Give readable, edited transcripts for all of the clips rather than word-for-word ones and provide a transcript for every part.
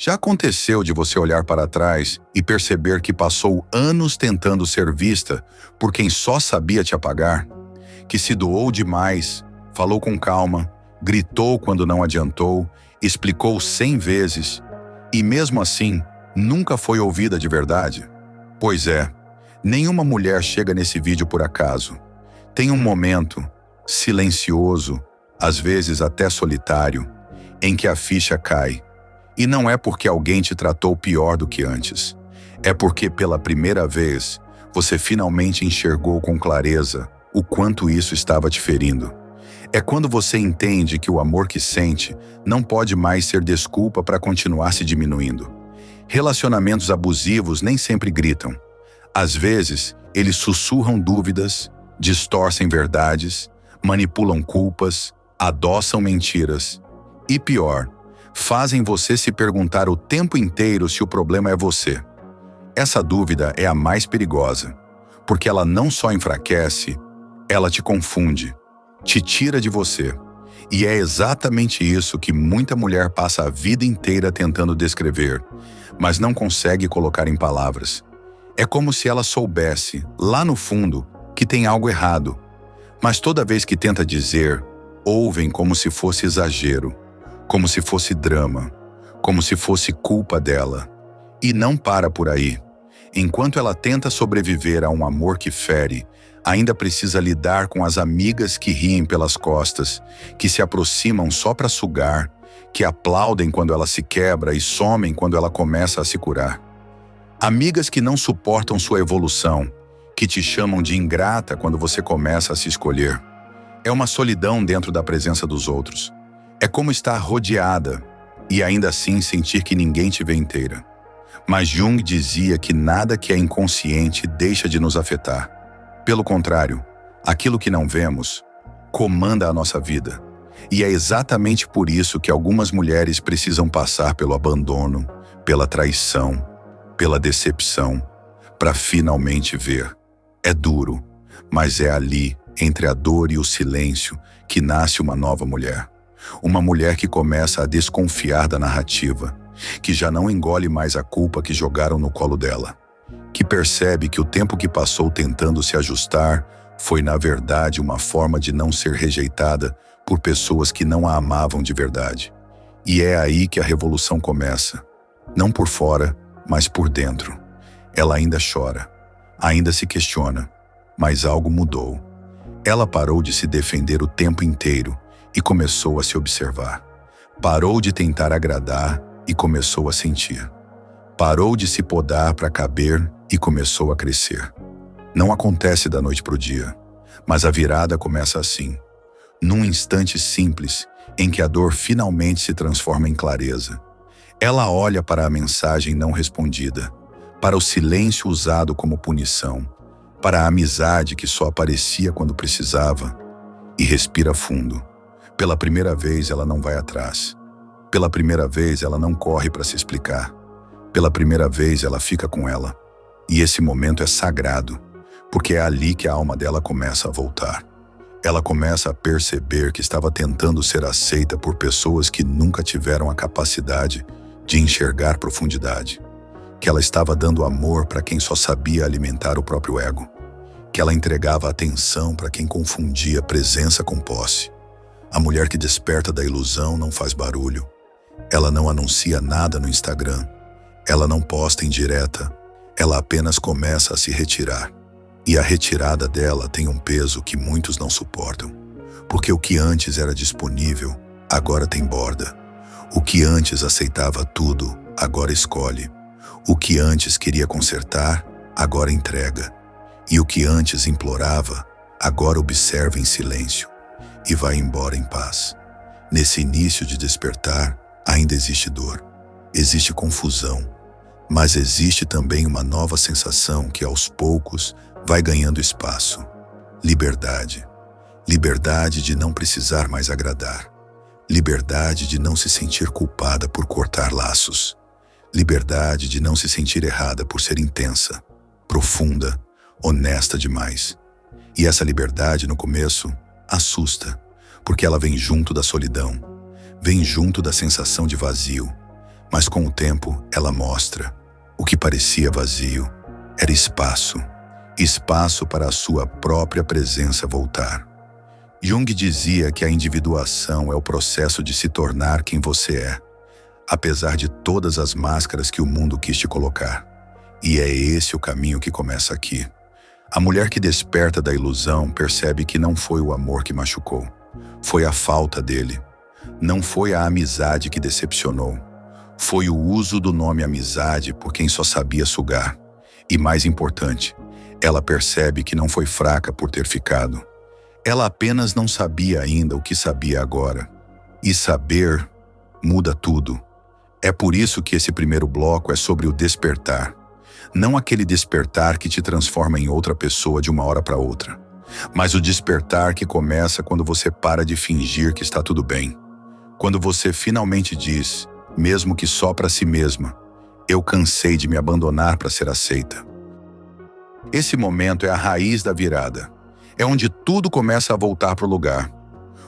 Já aconteceu de você olhar para trás e perceber que passou anos tentando ser vista por quem só sabia te apagar? Que se doou demais, falou com calma, gritou quando não adiantou, explicou 100 vezes e mesmo assim nunca foi ouvida de verdade? Pois é, nenhuma mulher chega nesse vídeo por acaso. Tem um momento silencioso, às vezes até solitário, em que a ficha cai. E não é porque alguém te tratou pior do que antes. É porque pela primeira vez você finalmente enxergou com clareza o quanto isso estava te ferindo. É quando você entende que o amor que sente não pode mais ser desculpa para continuar se diminuindo. Relacionamentos abusivos nem sempre gritam. Às vezes, eles sussurram dúvidas, distorcem verdades, manipulam culpas, adoçam mentiras. E pior, fazem você se perguntar o tempo inteiro se o problema é você. Essa dúvida é a mais perigosa, porque ela não só enfraquece, ela te confunde, te tira de você. E é exatamente isso que muita mulher passa a vida inteira tentando descrever, mas não consegue colocar em palavras. É como se ela soubesse, lá no fundo, que tem algo errado, mas toda vez que tenta dizer, ouvem como se fosse exagero, como se fosse drama, como se fosse culpa dela. E não para por aí. Enquanto ela tenta sobreviver a um amor que fere, ainda precisa lidar com as amigas que riem pelas costas, que se aproximam só para sugar, que aplaudem quando ela se quebra e somem quando ela começa a se curar. Amigas que não suportam sua evolução, que te chamam de ingrata quando você começa a se escolher. É uma solidão dentro da presença dos outros. É como estar rodeada e ainda assim sentir que ninguém te vê inteira. Mas Jung dizia que nada que é inconsciente deixa de nos afetar. Pelo contrário, aquilo que não vemos comanda a nossa vida. E é exatamente por isso que algumas mulheres precisam passar pelo abandono, pela traição, pela decepção, para finalmente ver. É duro, mas é ali, entre a dor e o silêncio, que nasce uma nova mulher. Uma mulher que começa a desconfiar da narrativa, que já não engole mais a culpa que jogaram no colo dela, que percebe que o tempo que passou tentando se ajustar foi, na verdade, uma forma de não ser rejeitada por pessoas que não a amavam de verdade. E é aí que a revolução começa. Não por fora, mas por dentro. Ela ainda chora, ainda se questiona, mas algo mudou. Ela parou de se defender o tempo inteiro e começou a se observar. Parou de tentar agradar e começou a sentir. Parou de se podar para caber e começou a crescer. Não acontece da noite para o dia, mas a virada começa assim, num instante simples em que a dor finalmente se transforma em clareza. Ela olha para a mensagem não respondida, para o silêncio usado como punição, para a amizade que só aparecia quando precisava, e respira fundo. Pela primeira vez ela não vai atrás. Pela primeira vez ela não corre para se explicar. Pela primeira vez ela fica com ela. E esse momento é sagrado, porque é ali que a alma dela começa a voltar. Ela começa a perceber que estava tentando ser aceita por pessoas que nunca tiveram a capacidade de enxergar profundidade. Que ela estava dando amor para quem só sabia alimentar o próprio ego. Que ela entregava atenção para quem confundia presença com posse. A mulher que desperta da ilusão não faz barulho. Ela não anuncia nada no Instagram. Ela não posta indireta. Ela apenas começa a se retirar. E a retirada dela tem um peso que muitos não suportam. Porque o que antes era disponível, agora tem borda. O que antes aceitava tudo, agora escolhe. O que antes queria consertar, agora entrega. E o que antes implorava, agora observa em silêncio. E vai embora em paz. Nesse início de despertar, ainda existe dor, existe confusão, mas existe também uma nova sensação que aos poucos vai ganhando espaço. Liberdade. Liberdade de não precisar mais agradar. Liberdade de não se sentir culpada por cortar laços. Liberdade de não se sentir errada por ser intensa, profunda, honesta demais. E essa liberdade, no começo, assusta, porque ela vem junto da solidão, vem junto da sensação de vazio, Mas com o tempo, ela mostra. O que parecia vazio era espaço. Espaço para a sua própria presença voltar. Jung dizia que a individuação é o processo de se tornar quem você é, apesar de todas as máscaras que o mundo quis te colocar. E é esse o caminho que começa aqui. A mulher que desperta da ilusão percebe que não foi o amor que machucou, foi a falta dele. Não foi a amizade que decepcionou. Foi o uso do nome amizade por quem só sabia sugar. E mais importante, ela percebe que não foi fraca por ter ficado. Ela apenas não sabia ainda o que sabia agora. E saber muda tudo. É por isso que esse primeiro bloco é sobre o despertar. Não aquele despertar que te transforma em outra pessoa de uma hora para outra, mas o despertar que começa quando você para de fingir que está tudo bem. Quando você finalmente diz, mesmo que só para si mesma, eu cansei de me abandonar para ser aceita. Esse momento é a raiz da virada. É onde tudo começa a voltar para o lugar.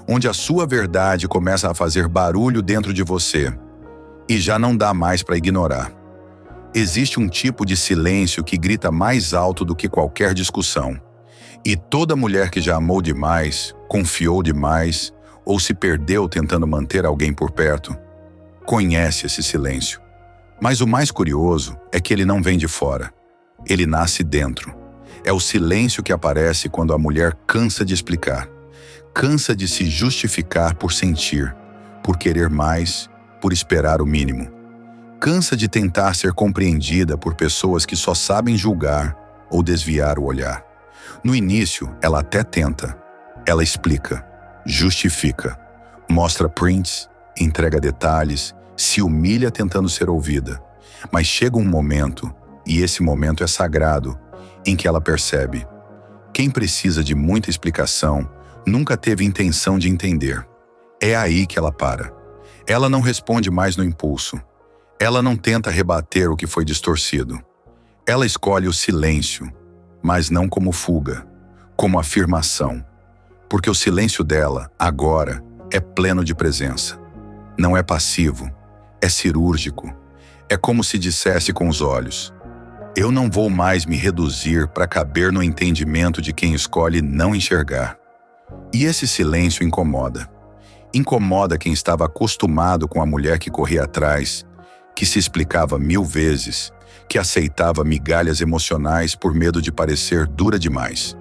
Onde a sua verdade começa a fazer barulho dentro de você. E já não dá mais para ignorar. Existe um tipo de silêncio que grita mais alto do que qualquer discussão. E toda mulher que já amou demais, confiou demais, ou se perdeu tentando manter alguém por perto, conhece esse silêncio. Mas o mais curioso é que ele não vem de fora. Ele nasce dentro. É o silêncio que aparece quando a mulher cansa de explicar. Cansa de se justificar por sentir, por querer mais, por esperar o mínimo. Cansa de tentar ser compreendida por pessoas que só sabem julgar ou desviar o olhar. No início, ela até tenta. Ela explica, justifica, mostra prints, entrega detalhes, se humilha tentando ser ouvida. Mas chega um momento, e esse momento é sagrado, em que ela percebe. Quem precisa de muita explicação nunca teve intenção de entender. É aí que ela para. Ela não responde mais no impulso. Ela não tenta rebater o que foi distorcido. Ela escolhe o silêncio, mas não como fuga, como afirmação. Porque o silêncio dela, agora, é pleno de presença. Não é passivo, é cirúrgico. É como se dissesse com os olhos: eu não vou mais me reduzir para caber no entendimento de quem escolhe não enxergar. E esse silêncio incomoda. Incomoda quem estava acostumado com a mulher que corria atrás, que se explicava 1000 vezes, que aceitava migalhas emocionais por medo de parecer dura demais.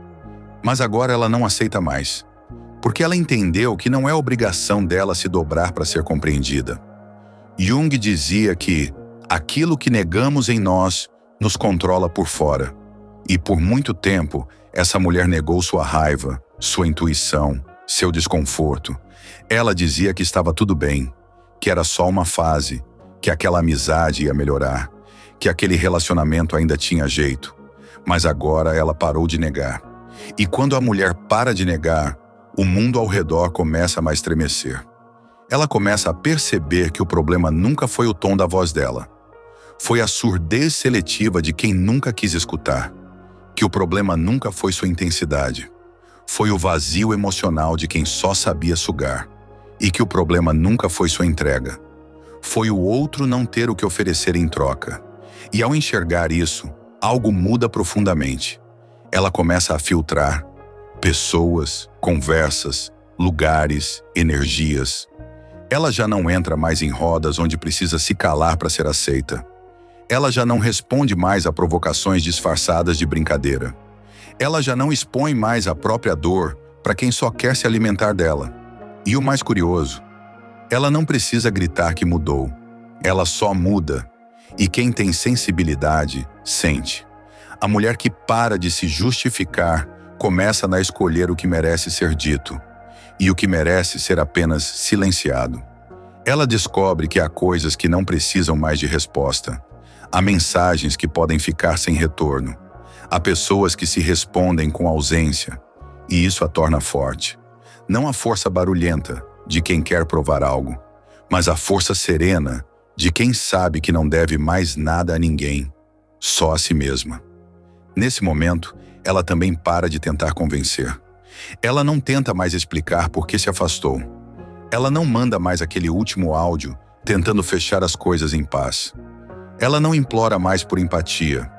Mas agora ela não aceita mais, porque ela entendeu que não é obrigação dela se dobrar para ser compreendida. Jung dizia que aquilo que negamos em nós nos controla por fora. E por muito tempo, essa mulher negou sua raiva, sua intuição, seu desconforto. Ela dizia que estava tudo bem, que era só uma fase, que aquela amizade ia melhorar, que aquele relacionamento ainda tinha jeito. Mas agora ela parou de negar. E quando a mulher para de negar, o mundo ao redor começa a estremecer. Ela começa a perceber que o problema nunca foi o tom da voz dela. Foi a surdez seletiva de quem nunca quis escutar. Que o problema nunca foi sua intensidade. Foi o vazio emocional de quem só sabia sugar. E que o problema nunca foi sua entrega. Foi o outro não ter o que oferecer em troca. E ao enxergar isso, algo muda profundamente. Ela começa a filtrar pessoas, conversas, lugares, energias. Ela já não entra mais em rodas onde precisa se calar para ser aceita. Ela já não responde mais a provocações disfarçadas de brincadeira. Ela já não expõe mais a própria dor para quem só quer se alimentar dela. E o mais curioso, ela não precisa gritar que mudou. Ela só muda. E quem tem sensibilidade, sente. A mulher que para de se justificar começa a escolher o que merece ser dito e o que merece ser apenas silenciado. Ela descobre que há coisas que não precisam mais de resposta. Há mensagens que podem ficar sem retorno. Há pessoas que se respondem com ausência, e isso a torna forte. Não a força barulhenta de quem quer provar algo, mas a força serena de quem sabe que não deve mais nada a ninguém, só a si mesma. Nesse momento, ela também para de tentar convencer. Ela não tenta mais explicar por que se afastou. Ela não manda mais aquele último áudio tentando fechar as coisas em paz. Ela não implora mais por empatia.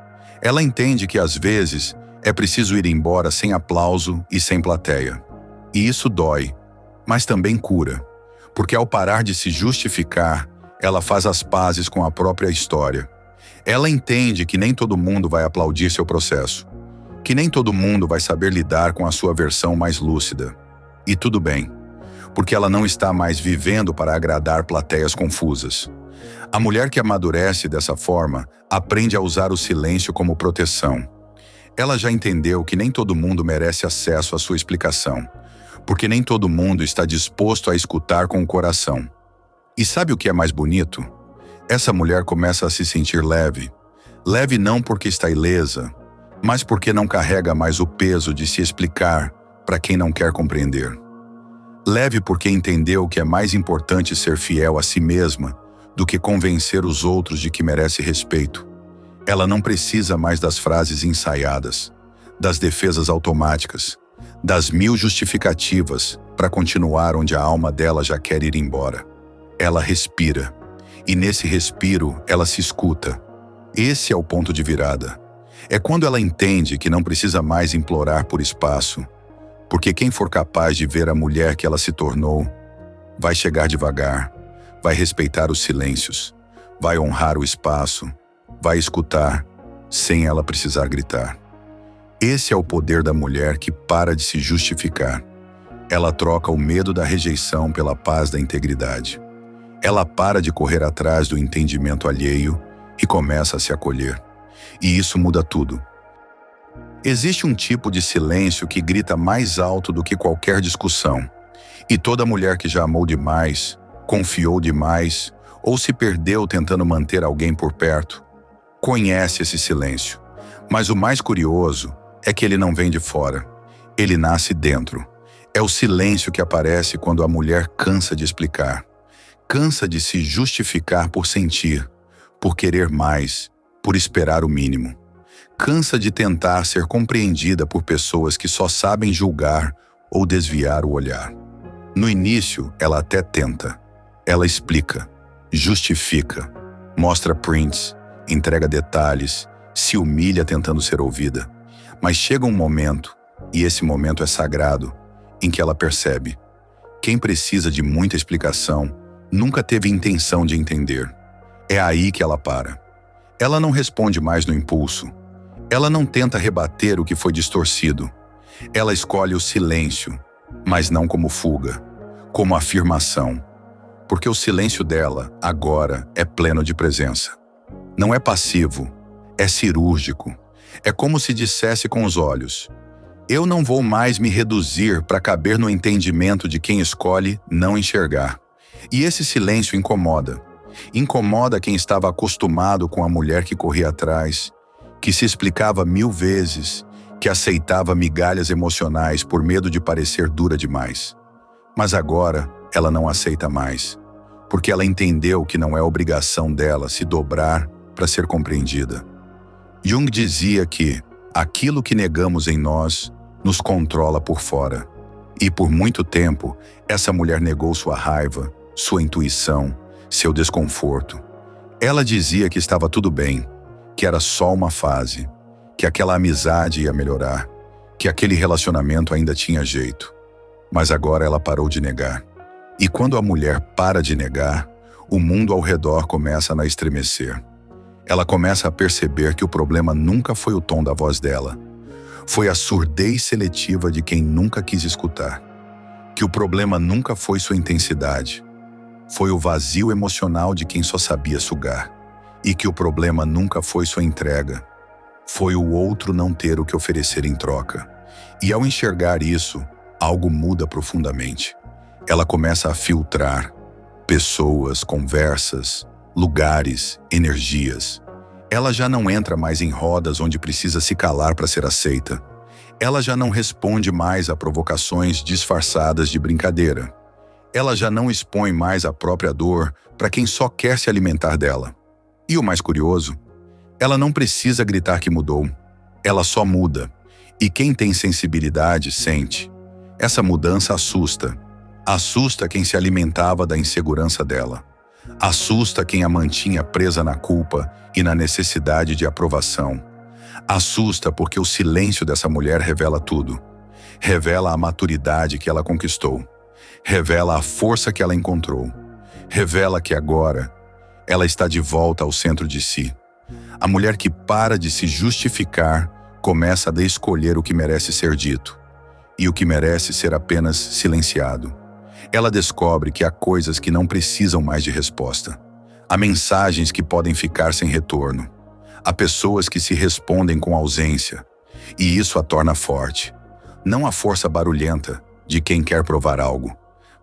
Ela entende que às vezes é preciso ir embora sem aplauso e sem plateia. E isso dói, mas também cura, porque ao parar de se justificar, ela faz as pazes com a própria história. Ela entende que nem todo mundo vai aplaudir seu processo, que nem todo mundo vai saber lidar com a sua versão mais lúcida. E tudo bem, porque ela não está mais vivendo para agradar plateias confusas. A mulher que amadurece dessa forma aprende a usar o silêncio como proteção. Ela já entendeu que nem todo mundo merece acesso à sua explicação, porque nem todo mundo está disposto a escutar com o coração. E sabe o que é mais bonito? Essa mulher começa a se sentir leve. Leve não porque está ilesa, mas porque não carrega mais o peso de se explicar para quem não quer compreender. Leve porque entendeu que é mais importante ser fiel a si mesma do que convencer os outros de que merece respeito. Ela não precisa mais das frases ensaiadas, das defesas automáticas, das 1000 justificativas para continuar onde a alma dela já quer ir embora. Ela respira, e nesse respiro ela se escuta. Esse é o ponto de virada. É quando ela entende que não precisa mais implorar por espaço, porque quem for capaz de ver a mulher que ela se tornou, vai chegar devagar, vai respeitar os silêncios, vai honrar o espaço, vai escutar, sem ela precisar gritar. Esse é o poder da mulher que para de se justificar. Ela troca o medo da rejeição pela paz da integridade. Ela para de correr atrás do entendimento alheio e começa a se acolher. E isso muda tudo. Existe um tipo de silêncio que grita mais alto do que qualquer discussão. E toda mulher que já amou demais, confiou demais ou se perdeu tentando manter alguém por perto, conhece esse silêncio. Mas o mais curioso é que ele não vem de fora. Ele nasce dentro. É o silêncio que aparece quando a mulher cansa de explicar. Cansa de se justificar por sentir, por querer mais, por esperar o mínimo. Cansa de tentar ser compreendida por pessoas que só sabem julgar ou desviar o olhar. No início, ela até tenta. Ela explica, justifica, mostra prints, entrega detalhes, se humilha tentando ser ouvida. Mas chega um momento, e esse momento é sagrado, em que ela percebe: quem precisa de muita explicação nunca teve intenção de entender. É aí que ela para. Ela não responde mais no impulso. Ela não tenta rebater o que foi distorcido. Ela escolhe o silêncio, mas não como fuga, como afirmação. Porque o silêncio dela, agora, é pleno de presença. Não é passivo, é cirúrgico. É como se dissesse com os olhos: eu não vou mais me reduzir para caber no entendimento de quem escolhe não enxergar. E esse silêncio incomoda. Incomoda quem estava acostumado com a mulher que corria atrás, que se explicava 1000 vezes, que aceitava migalhas emocionais por medo de parecer dura demais. Mas agora ela não aceita mais, porque ela entendeu que não é obrigação dela se dobrar para ser compreendida. Jung dizia que aquilo que negamos em nós nos controla por fora. E por muito tempo, essa mulher negou sua raiva, sua intuição, seu desconforto. Ela dizia que estava tudo bem, que era só uma fase, que aquela amizade ia melhorar, que aquele relacionamento ainda tinha jeito. Mas agora ela parou de negar. E quando a mulher para de negar, o mundo ao redor começa a estremecer. Ela começa a perceber que o problema nunca foi o tom da voz dela. Foi a surdez seletiva de quem nunca quis escutar. Que o problema nunca foi sua intensidade. Foi o vazio emocional de quem só sabia sugar. E que o problema nunca foi sua entrega. Foi o outro não ter o que oferecer em troca. E ao enxergar isso, algo muda profundamente. Ela começa a filtrar pessoas, conversas, lugares, energias. Ela já não entra mais em rodas onde precisa se calar para ser aceita. Ela já não responde mais a provocações disfarçadas de brincadeira. Ela já não expõe mais a própria dor para quem só quer se alimentar dela. E o mais curioso, ela não precisa gritar que mudou. Ela só muda. E quem tem sensibilidade sente. Essa mudança assusta. Assusta quem se alimentava da insegurança dela. Assusta quem a mantinha presa na culpa e na necessidade de aprovação. Assusta porque o silêncio dessa mulher revela tudo. Revela a maturidade que ela conquistou. Revela a força que ela encontrou. Revela que agora ela está de volta ao centro de si. A mulher que para de se justificar começa a escolher o que merece ser dito e o que merece ser apenas silenciado. Ela descobre que há coisas que não precisam mais de resposta. Há mensagens que podem ficar sem retorno. Há pessoas que se respondem com ausência, e isso a torna forte. Não a força barulhenta de quem quer provar algo,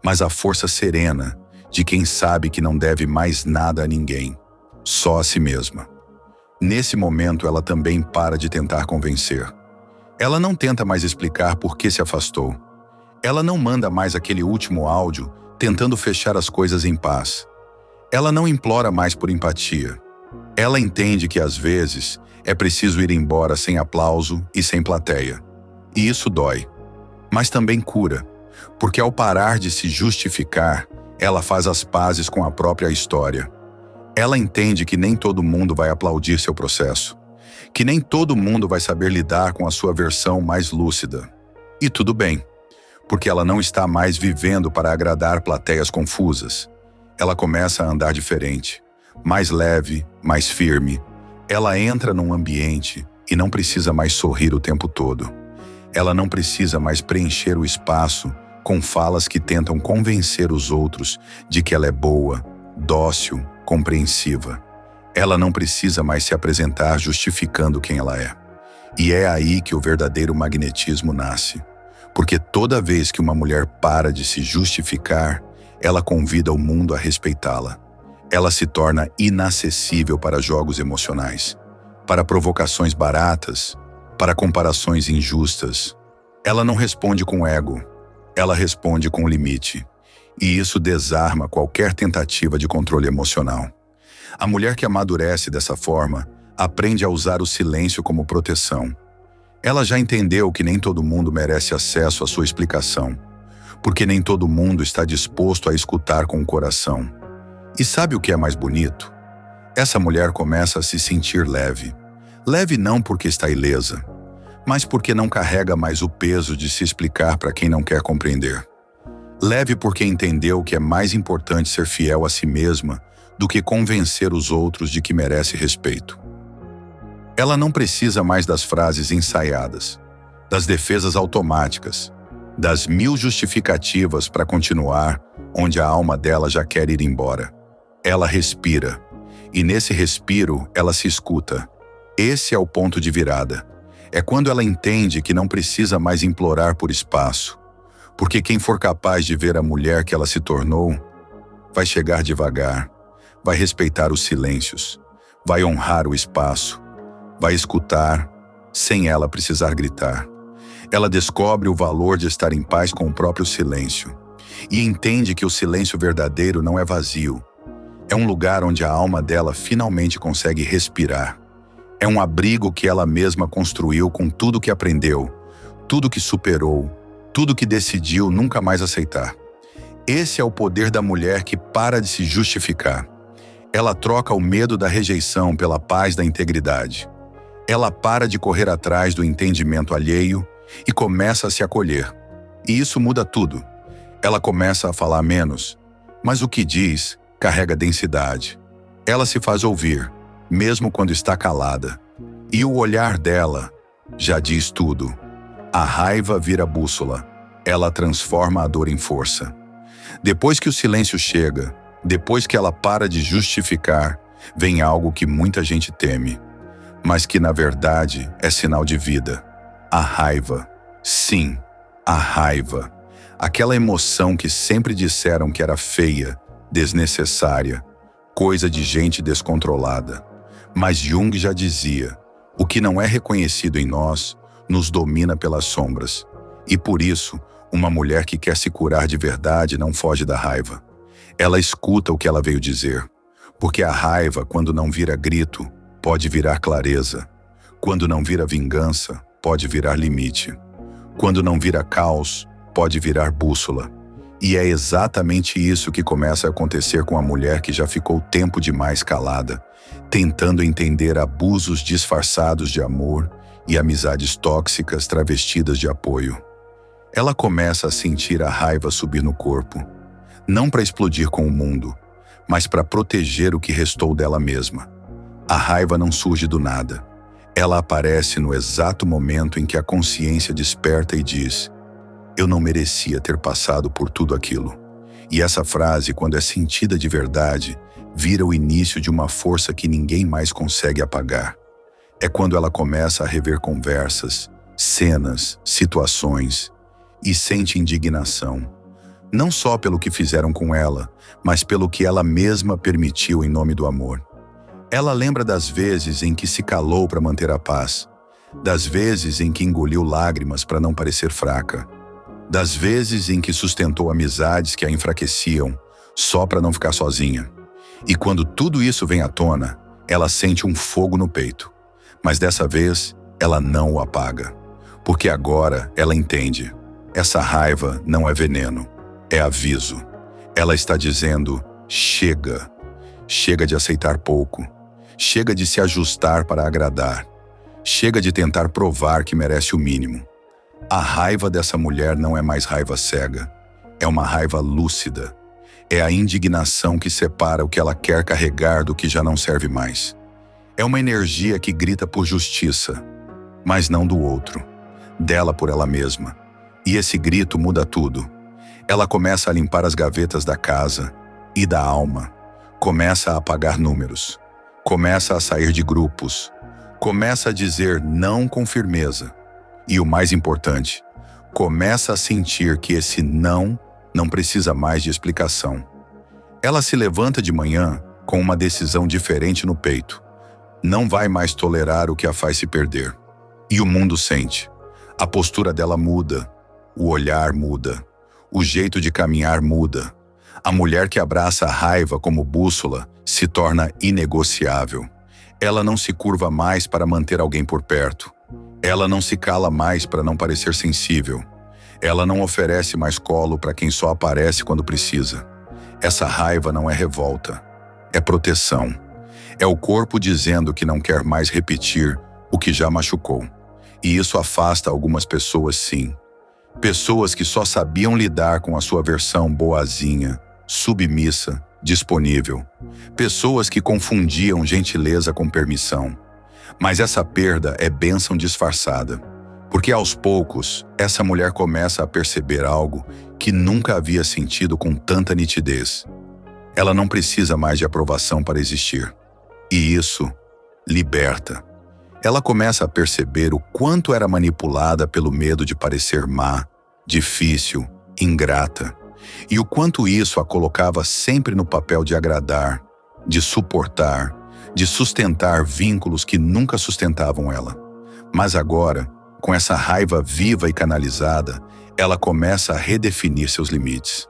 mas a força serena de quem sabe que não deve mais nada a ninguém, só a si mesma. Nesse momento, ela também para de tentar convencer. Ela não tenta mais explicar por que se afastou. Ela não manda mais aquele último áudio tentando fechar as coisas em paz. Ela não implora mais por empatia. Ela entende que às vezes é preciso ir embora sem aplauso e sem plateia. E isso dói, mas também cura, porque ao parar de se justificar, ela faz as pazes com a própria história. Ela entende que nem todo mundo vai aplaudir seu processo, que nem todo mundo vai saber lidar com a sua versão mais lúcida. E tudo bem, porque ela não está mais vivendo para agradar plateias confusas. Ela começa a andar diferente, mais leve, mais firme. Ela entra num ambiente e não precisa mais sorrir o tempo todo. Ela não precisa mais preencher o espaço com falas que tentam convencer os outros de que ela é boa, dócil, compreensiva. Ela não precisa mais se apresentar justificando quem ela é. E é aí que o verdadeiro magnetismo nasce. Porque toda vez que uma mulher para de se justificar, ela convida o mundo a respeitá-la. Ela se torna inacessível para jogos emocionais, para provocações baratas, para comparações injustas. Ela não responde com ego, ela responde com limite. E isso desarma qualquer tentativa de controle emocional. A mulher que amadurece dessa forma aprende a usar o silêncio como proteção. Ela já entendeu que nem todo mundo merece acesso à sua explicação, porque nem todo mundo está disposto a escutar com o coração. E sabe o que é mais bonito? Essa mulher começa a se sentir leve. Leve não porque está ilesa, mas porque não carrega mais o peso de se explicar para quem não quer compreender. Leve porque entendeu que é mais importante ser fiel a si mesma do que convencer os outros de que merece respeito. Ela não precisa mais das frases ensaiadas, das defesas automáticas, das 1000 justificativas para continuar onde a alma dela já quer ir embora. Ela respira, e nesse respiro ela se escuta. Esse é o ponto de virada. É quando ela entende que não precisa mais implorar por espaço, porque quem for capaz de ver a mulher que ela se tornou, vai chegar devagar, vai respeitar os silêncios, vai honrar o espaço, vai escutar, sem ela precisar gritar. Ela descobre o valor de estar em paz com o próprio silêncio e entende que o silêncio verdadeiro não é vazio. É um lugar onde a alma dela finalmente consegue respirar. É um abrigo que ela mesma construiu com tudo que aprendeu, tudo que superou, tudo que decidiu nunca mais aceitar. Esse é o poder da mulher que para de se justificar. Ela troca o medo da rejeição pela paz da integridade. Ela para de correr atrás do entendimento alheio e começa a se acolher. E isso muda tudo. Ela começa a falar menos, mas o que diz carrega densidade. Ela se faz ouvir, mesmo quando está calada. E o olhar dela já diz tudo. A raiva vira bússola. Ela transforma a dor em força. Depois que o silêncio chega, depois que ela para de justificar, vem algo que muita gente teme, mas que na verdade é sinal de vida. A raiva. Sim, a raiva. Aquela emoção que sempre disseram que era feia, desnecessária, coisa de gente descontrolada. Mas Jung já dizia, o que não é reconhecido em nós, nos domina pelas sombras. E por isso, uma mulher que quer se curar de verdade não foge da raiva. Ela escuta o que ela veio dizer, porque a raiva, quando não vira grito, pode virar clareza. Quando não vira vingança, pode virar limite. Quando não vira caos, pode virar bússola. E é exatamente isso que começa a acontecer com a mulher que já ficou tempo demais calada, tentando entender abusos disfarçados de amor e amizades tóxicas travestidas de apoio. Ela começa a sentir a raiva subir no corpo, não para explodir com o mundo, mas para proteger o que restou dela mesma. A raiva não surge do nada. Ela aparece no exato momento em que a consciência desperta e diz: eu não merecia ter passado por tudo aquilo. E essa frase, quando é sentida de verdade, vira o início de uma força que ninguém mais consegue apagar. É quando ela começa a rever conversas, cenas, situações e sente indignação. Não só pelo que fizeram com ela, mas pelo que ela mesma permitiu em nome do amor. Ela lembra das vezes em que se calou para manter a paz, das vezes em que engoliu lágrimas para não parecer fraca, das vezes em que sustentou amizades que a enfraqueciam só para não ficar sozinha. E quando tudo isso vem à tona, ela sente um fogo no peito. Mas dessa vez, ela não o apaga. Porque agora ela entende. Essa raiva não é veneno, é aviso. Ela está dizendo: chega. Chega de aceitar pouco. Chega de se ajustar para agradar. Chega de tentar provar que merece o mínimo. A raiva dessa mulher não é mais raiva cega. É uma raiva lúcida. É a indignação que separa o que ela quer carregar do que já não serve mais. É uma energia que grita por justiça, mas não do outro, dela por ela mesma. E esse grito muda tudo. Ela começa a limpar as gavetas da casa e da alma. Começa a apagar números. Começa a sair de grupos. Começa a dizer não com firmeza. E o mais importante, começa a sentir que esse não precisa mais de explicação. Ela se levanta de manhã com uma decisão diferente no peito. Não vai mais tolerar o que a faz se perder. E o mundo sente. A postura dela muda. O olhar muda. O jeito de caminhar muda. A mulher que abraça a raiva como bússola se torna inegociável. Ela não se curva mais para manter alguém por perto. Ela não se cala mais para não parecer sensível. Ela não oferece mais colo para quem só aparece quando precisa. Essa raiva não é revolta, é proteção. É o corpo dizendo que não quer mais repetir o que já machucou. E isso afasta algumas pessoas, sim. Pessoas que só sabiam lidar com a sua versão boazinha, submissa, disponível. Pessoas que confundiam gentileza com permissão. Mas essa perda é bênção disfarçada. Porque aos poucos, essa mulher começa a perceber algo que nunca havia sentido com tanta nitidez. Ela não precisa mais de aprovação para existir. E isso liberta. Ela começa a perceber o quanto era manipulada pelo medo de parecer má, difícil, ingrata. E o quanto isso a colocava sempre no papel de agradar, de suportar, de sustentar vínculos que nunca sustentavam ela. Mas agora, com essa raiva viva e canalizada, ela começa a redefinir seus limites.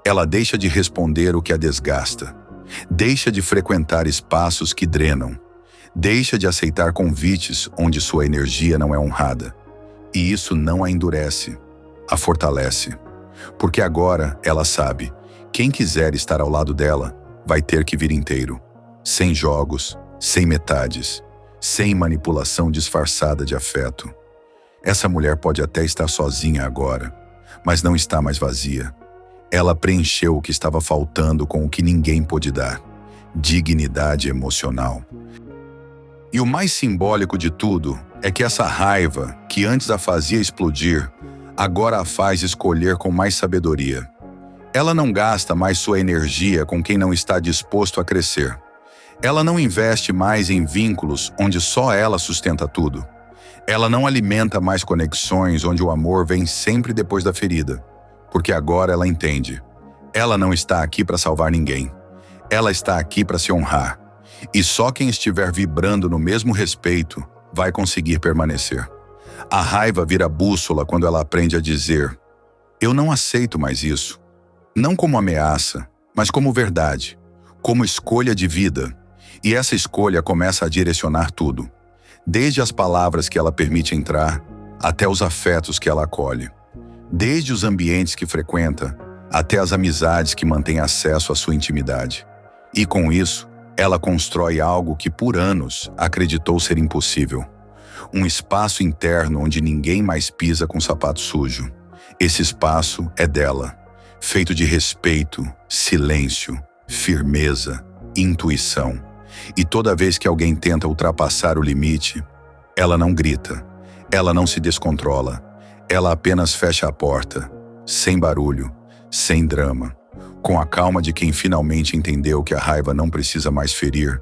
Ela deixa de responder o que a desgasta. Deixa de frequentar espaços que drenam. Deixa de aceitar convites onde sua energia não é honrada. E isso não a endurece, a fortalece. Porque agora ela sabe, quem quiser estar ao lado dela vai ter que vir inteiro. Sem jogos, sem metades, sem manipulação disfarçada de afeto. Essa mulher pode até estar sozinha agora, mas não está mais vazia. Ela preencheu o que estava faltando com o que ninguém pôde dar: dignidade emocional. E o mais simbólico de tudo é que essa raiva, que antes a fazia explodir, agora a faz escolher com mais sabedoria. Ela não gasta mais sua energia com quem não está disposto a crescer. Ela não investe mais em vínculos onde só ela sustenta tudo. Ela não alimenta mais conexões onde o amor vem sempre depois da ferida. Porque agora ela entende. Ela não está aqui para salvar ninguém. Ela está aqui para se honrar. E só quem estiver vibrando no mesmo respeito vai conseguir permanecer. A raiva vira bússola quando ela aprende a dizer: eu não aceito mais isso. Não como ameaça, mas como verdade, como escolha de vida. E essa escolha começa a direcionar tudo, desde as palavras que ela permite entrar, até os afetos que ela acolhe. Desde os ambientes que frequenta, até as amizades que mantêm acesso à sua intimidade. E com isso, ela constrói algo que por anos acreditou ser impossível. Um espaço interno onde ninguém mais pisa com sapato sujo. Esse espaço é dela, feito de respeito, silêncio, firmeza, intuição. E toda vez que alguém tenta ultrapassar o limite, ela não grita, ela não se descontrola, ela apenas fecha a porta, sem barulho, sem drama, com a calma de quem finalmente entendeu que a raiva não precisa mais ferir,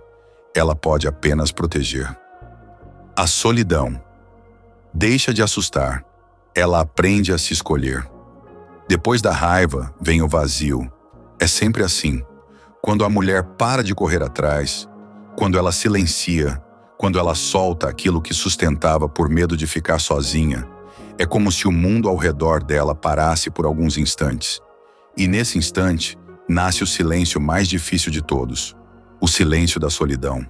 ela pode apenas proteger. A solidão deixa de assustar, ela aprende a se escolher. Depois da raiva vem o vazio. É sempre assim. Quando a mulher para de correr atrás, quando ela silencia, quando ela solta aquilo que sustentava por medo de ficar sozinha, é como se o mundo ao redor dela parasse por alguns instantes. E nesse instante, nasce o silêncio mais difícil de todos, o silêncio da solidão.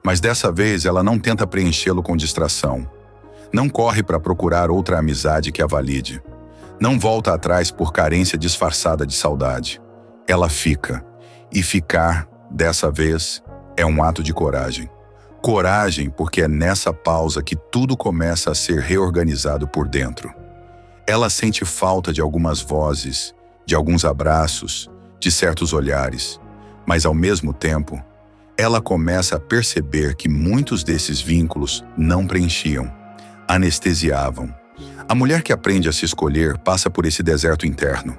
Mas dessa vez ela não tenta preenchê-lo com distração. Não corre para procurar outra amizade que a valide. Não volta atrás por carência disfarçada de saudade. Ela fica. E ficar, dessa vez, é um ato de coragem. Coragem porque é nessa pausa que tudo começa a ser reorganizado por dentro. Ela sente falta de algumas vozes, de alguns abraços, de certos olhares, mas ao mesmo tempo, ela começa a perceber que muitos desses vínculos não preenchiam, anestesiavam. A mulher que aprende a se escolher passa por esse deserto interno.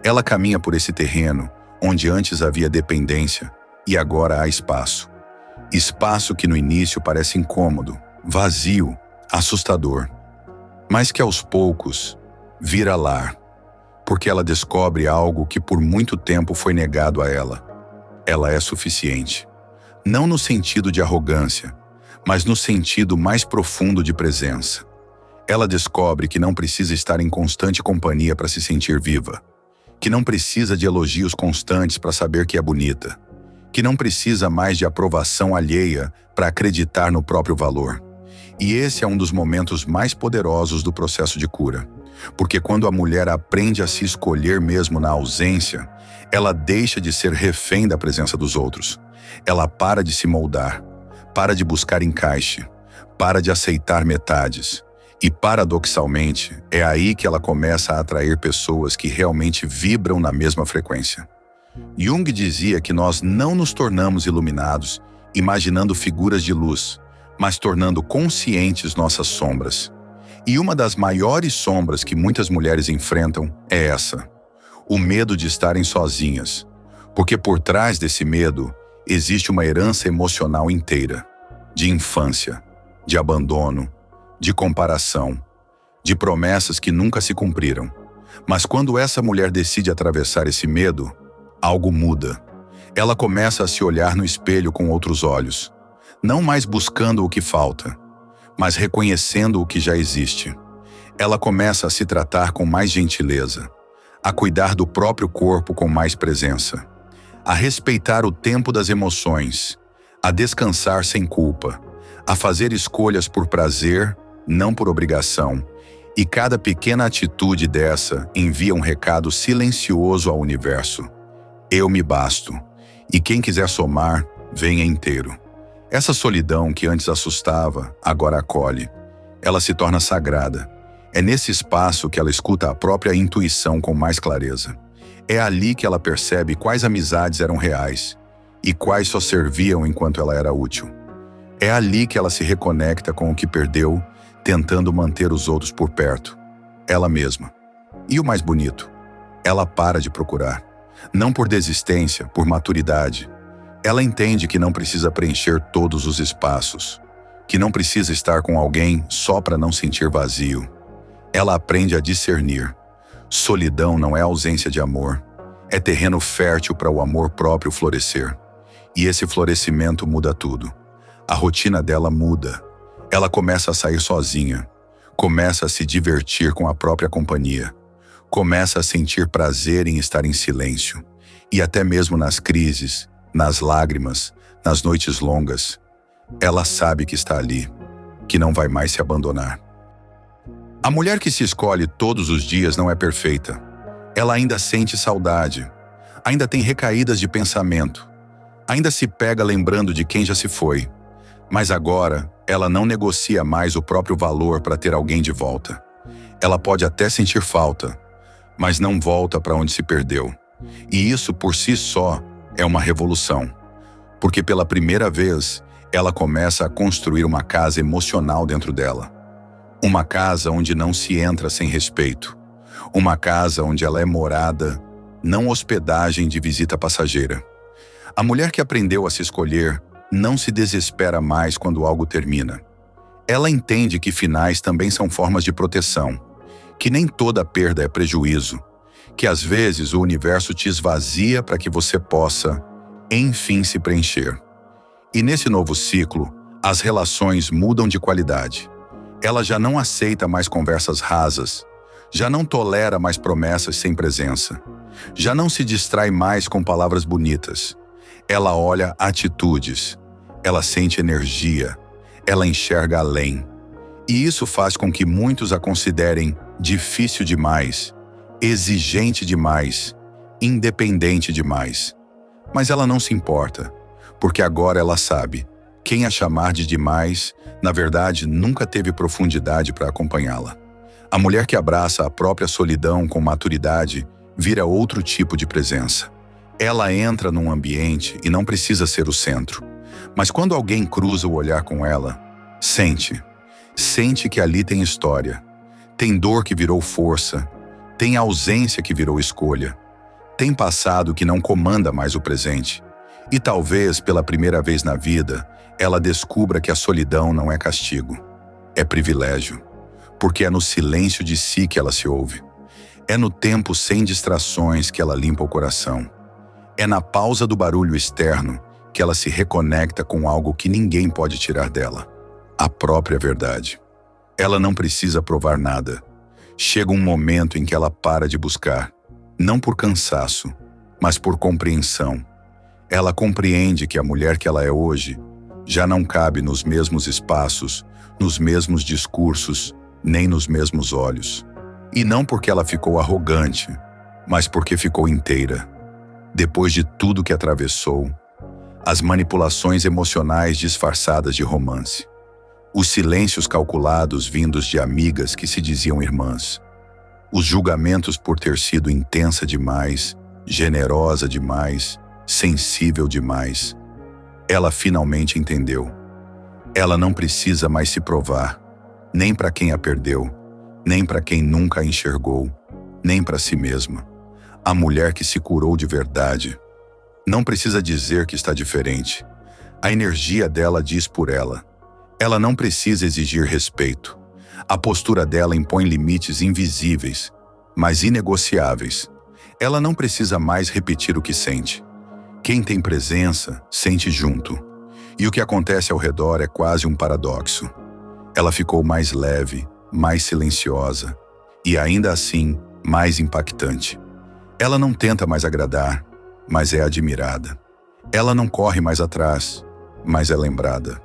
Ela caminha por esse terreno onde antes havia dependência e agora há espaço. Espaço que no início parece incômodo, vazio, assustador, mas que aos poucos vira lar, porque ela descobre algo que por muito tempo foi negado a ela. Ela é suficiente. Não no sentido de arrogância, mas no sentido mais profundo de presença. Ela descobre que não precisa estar em constante companhia para se sentir viva, que não precisa de elogios constantes para saber que é bonita, que não precisa mais de aprovação alheia para acreditar no próprio valor. E esse é um dos momentos mais poderosos do processo de cura, porque quando a mulher aprende a se escolher mesmo na ausência, ela deixa de ser refém da presença dos outros. Ela para de se moldar, para de buscar encaixe, para de aceitar metades. E, paradoxalmente, é aí que ela começa a atrair pessoas que realmente vibram na mesma frequência. Jung dizia que nós não nos tornamos iluminados imaginando figuras de luz, mas tornando conscientes nossas sombras. E uma das maiores sombras que muitas mulheres enfrentam é essa: o medo de estarem sozinhas. Porque por trás desse medo existe uma herança emocional inteira, de infância, de abandono, de comparação, de promessas que nunca se cumpriram. Mas quando essa mulher decide atravessar esse medo, algo muda. Ela começa a se olhar no espelho com outros olhos, não mais buscando o que falta, mas reconhecendo o que já existe. Ela começa a se tratar com mais gentileza, a cuidar do próprio corpo com mais presença, a respeitar o tempo das emoções, a descansar sem culpa, a fazer escolhas por prazer, não por obrigação, e cada pequena atitude dessa envia um recado silencioso ao universo: eu me basto, e quem quiser somar, venha inteiro. Essa solidão que antes assustava, agora acolhe. Ela se torna sagrada. É nesse espaço que ela escuta a própria intuição com mais clareza. É ali que ela percebe quais amizades eram reais e quais só serviam enquanto ela era útil. É ali que ela se reconecta com o que perdeu, tentando manter os outros por perto, ela mesma. E o mais bonito, ela para de procurar. Não por desistência, por maturidade. Ela entende que não precisa preencher todos os espaços, que não precisa estar com alguém só para não sentir vazio. Ela aprende a discernir. Solidão não é ausência de amor, é terreno fértil para o amor próprio florescer. E esse florescimento muda tudo. A rotina dela muda. Ela começa a sair sozinha, começa a se divertir com a própria companhia, começa a sentir prazer em estar em silêncio. E até mesmo nas crises, nas lágrimas, nas noites longas, ela sabe que está ali, que não vai mais se abandonar. A mulher que se escolhe todos os dias não é perfeita. Ela ainda sente saudade, ainda tem recaídas de pensamento, ainda se pega lembrando de quem já se foi. Mas agora, ela não negocia mais o próprio valor para ter alguém de volta. Ela pode até sentir falta, mas não volta para onde se perdeu. E isso por si só é uma revolução, porque pela primeira vez, ela começa a construir uma casa emocional dentro dela. Uma casa onde não se entra sem respeito. Uma casa onde ela é morada, não hospedagem de visita passageira. A mulher que aprendeu a se escolher não se desespera mais quando algo termina. Ela entende que finais também são formas de proteção, que nem toda perda é prejuízo, que às vezes o universo te esvazia para que você possa, enfim, se preencher. E nesse novo ciclo, as relações mudam de qualidade. Ela já não aceita mais conversas rasas, já não tolera mais promessas sem presença, já não se distrai mais com palavras bonitas. Ela olha atitudes, ela sente energia, ela enxerga além. E isso faz com que muitos a considerem difícil demais, exigente demais, independente demais. Mas ela não se importa, porque agora ela sabe, quem a chamar de demais, na verdade, nunca teve profundidade para acompanhá-la. A mulher que abraça a própria solidão com maturidade vira outro tipo de presença. Ela entra num ambiente e não precisa ser o centro. Mas quando alguém cruza o olhar com ela, sente que ali tem história, tem dor que virou força, tem ausência que virou escolha, tem passado que não comanda mais o presente. E talvez, pela primeira vez na vida, ela descubra que a solidão não é castigo, é privilégio, porque é no silêncio de si que ela se ouve. É no tempo sem distrações que ela limpa o coração. É na pausa do barulho externo que ela se reconecta com algo que ninguém pode tirar dela, a própria verdade. Ela não precisa provar nada. Chega um momento em que ela para de buscar, não por cansaço, mas por compreensão. Ela compreende que a mulher que ela é hoje já não cabe nos mesmos espaços, nos mesmos discursos, nem nos mesmos olhos. E não porque ela ficou arrogante, mas porque ficou inteira. Depois de tudo que atravessou, as manipulações emocionais disfarçadas de romance, os silêncios calculados vindos de amigas que se diziam irmãs, os julgamentos por ter sido intensa demais, generosa demais, sensível demais. Ela finalmente entendeu. Ela não precisa mais se provar, nem para quem a perdeu, nem para quem nunca a enxergou, nem para si mesma. A mulher que se curou de verdade não precisa dizer que está diferente. A energia dela diz por ela. Ela não precisa exigir respeito. A postura dela impõe limites invisíveis, mas inegociáveis. Ela não precisa mais repetir o que sente. Quem tem presença, sente junto. E o que acontece ao redor é quase um paradoxo. Ela ficou mais leve, mais silenciosa e, ainda assim, mais impactante. Ela não tenta mais agradar, mas é admirada. Ela não corre mais atrás, mas é lembrada.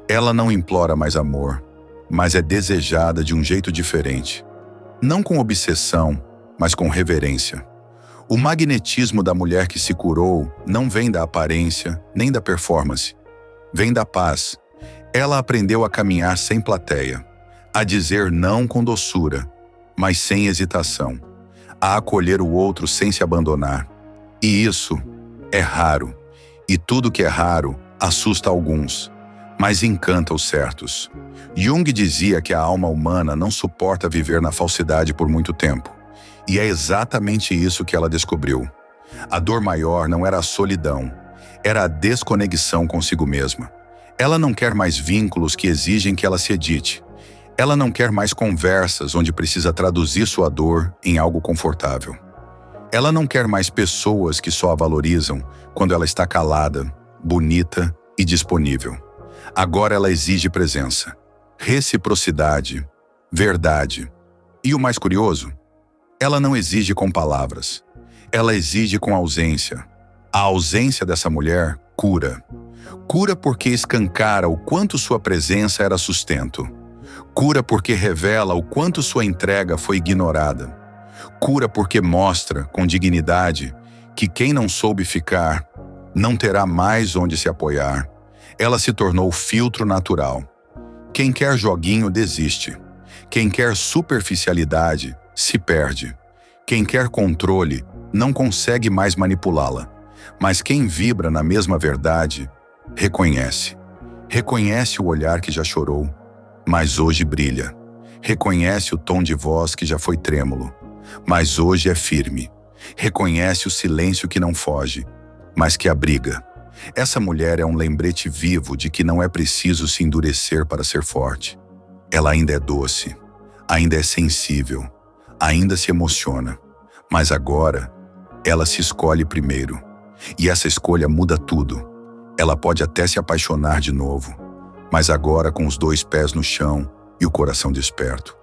Ela não implora mais amor, mas é desejada de um jeito diferente. Não com obsessão, mas com reverência. O magnetismo da mulher que se curou não vem da aparência, nem da performance. Vem da paz. Ela aprendeu a caminhar sem plateia, a dizer não com doçura, mas sem hesitação, a acolher o outro sem se abandonar. E isso é raro. E tudo que é raro assusta alguns, mas encanta os certos. Jung dizia que a alma humana não suporta viver na falsidade por muito tempo. E é exatamente isso que ela descobriu. A dor maior não era a solidão, era a desconexão consigo mesma. Ela não quer mais vínculos que exigem que ela se edite. Ela não quer mais conversas onde precisa traduzir sua dor em algo confortável. Ela não quer mais pessoas que só a valorizam quando ela está calada, bonita e disponível. Agora ela exige presença, reciprocidade, verdade. E o mais curioso? Ela não exige com palavras. Ela exige com ausência. A ausência dessa mulher cura. Cura porque escancara o quanto sua presença era sustento. Cura porque revela o quanto sua entrega foi ignorada. Cura porque mostra, com dignidade, que quem não soube ficar não terá mais onde se apoiar. Ela se tornou filtro natural. Quem quer joguinho desiste. Quem quer superficialidade se perde. Quem quer controle não consegue mais manipulá-la. Mas quem vibra na mesma verdade, reconhece. Reconhece o olhar que já chorou, mas hoje brilha. Reconhece o tom de voz que já foi trêmulo, mas hoje é firme. Reconhece o silêncio que não foge, mas que abriga. Essa mulher é um lembrete vivo de que não é preciso se endurecer para ser forte. Ela ainda é doce, ainda é sensível, ainda se emociona, mas agora ela se escolhe primeiro. E essa escolha muda tudo. Ela pode até se apaixonar de novo, mas agora com os 2 pés no chão e o coração desperto.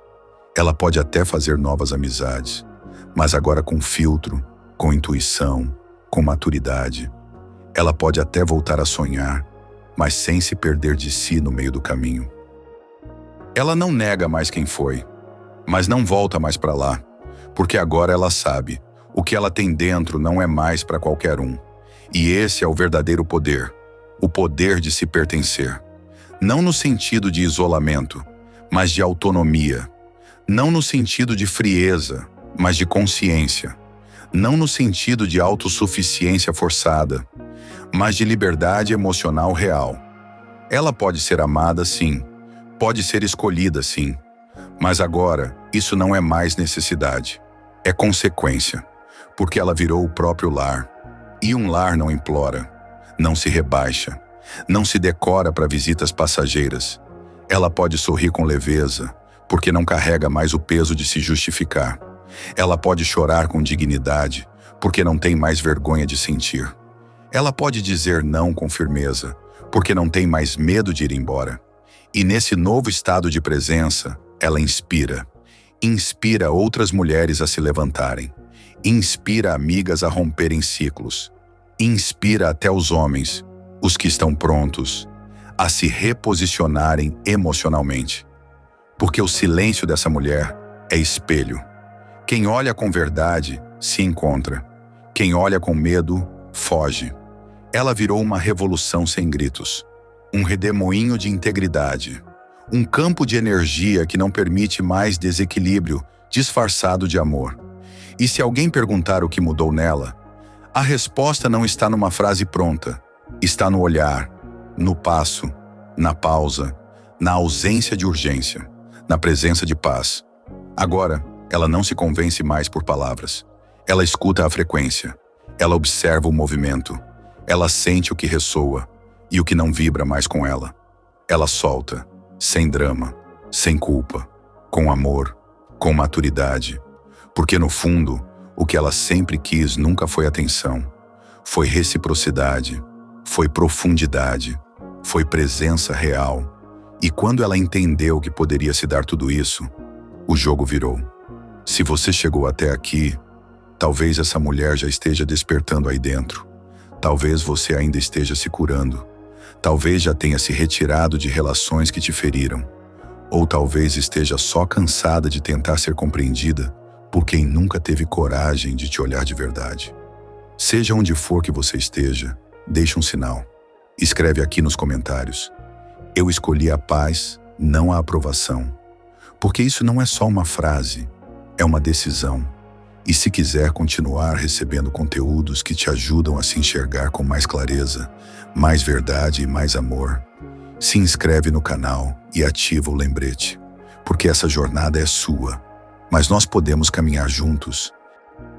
Ela pode até fazer novas amizades, mas agora com filtro, com intuição, com maturidade. Ela pode até voltar a sonhar, mas sem se perder de si no meio do caminho. Ela não nega mais quem foi, mas não volta mais para lá, porque agora ela sabe, o que ela tem dentro não é mais para qualquer um. E esse é o verdadeiro poder, o poder de se pertencer. Não no sentido de isolamento, mas de autonomia. Não no sentido de frieza, mas de consciência. Não no sentido de autossuficiência forçada, mas de liberdade emocional real. Ela pode ser amada, sim. Pode ser escolhida, sim. Mas agora, isso não é mais necessidade. É consequência, porque ela virou o próprio lar. E um lar não implora, não se rebaixa, não se decora para visitas passageiras. Ela pode sorrir com leveza, porque não carrega mais o peso de se justificar. Ela pode chorar com dignidade, porque não tem mais vergonha de sentir. Ela pode dizer não com firmeza, porque não tem mais medo de ir embora. E nesse novo estado de presença, ela inspira. Inspira outras mulheres a se levantarem. Inspira amigas a romperem ciclos. Inspira até os homens, os que estão prontos, a se reposicionarem emocionalmente. Porque o silêncio dessa mulher é espelho. Quem olha com verdade se encontra. Quem olha com medo, foge. Ela virou uma revolução sem gritos. Um redemoinho de integridade. Um campo de energia que não permite mais desequilíbrio disfarçado de amor. E se alguém perguntar o que mudou nela, a resposta não está numa frase pronta. Está no olhar, no passo, na pausa, na ausência de urgência, na presença de paz. Agora, ela não se convence mais por palavras. Ela escuta a frequência. Ela observa o movimento. Ela sente o que ressoa e o que não vibra mais com ela. Ela solta, sem drama, sem culpa, com amor, com maturidade. Porque no fundo, o que ela sempre quis nunca foi atenção. Foi reciprocidade, foi profundidade, foi presença real. E quando ela entendeu que poderia se dar tudo isso, o jogo virou. Se você chegou até aqui, talvez essa mulher já esteja despertando aí dentro. Talvez você ainda esteja se curando. Talvez já tenha se retirado de relações que te feriram. Ou talvez esteja só cansada de tentar ser compreendida por quem nunca teve coragem de te olhar de verdade. Seja onde for que você esteja, deixe um sinal. Escreve aqui nos comentários. Eu escolhi a paz, não a aprovação. Porque isso não é só uma frase, é uma decisão. E se quiser continuar recebendo conteúdos que te ajudam a se enxergar com mais clareza, mais verdade e mais amor, se inscreve no canal e ativa o lembrete. Porque essa jornada é sua, mas nós podemos caminhar juntos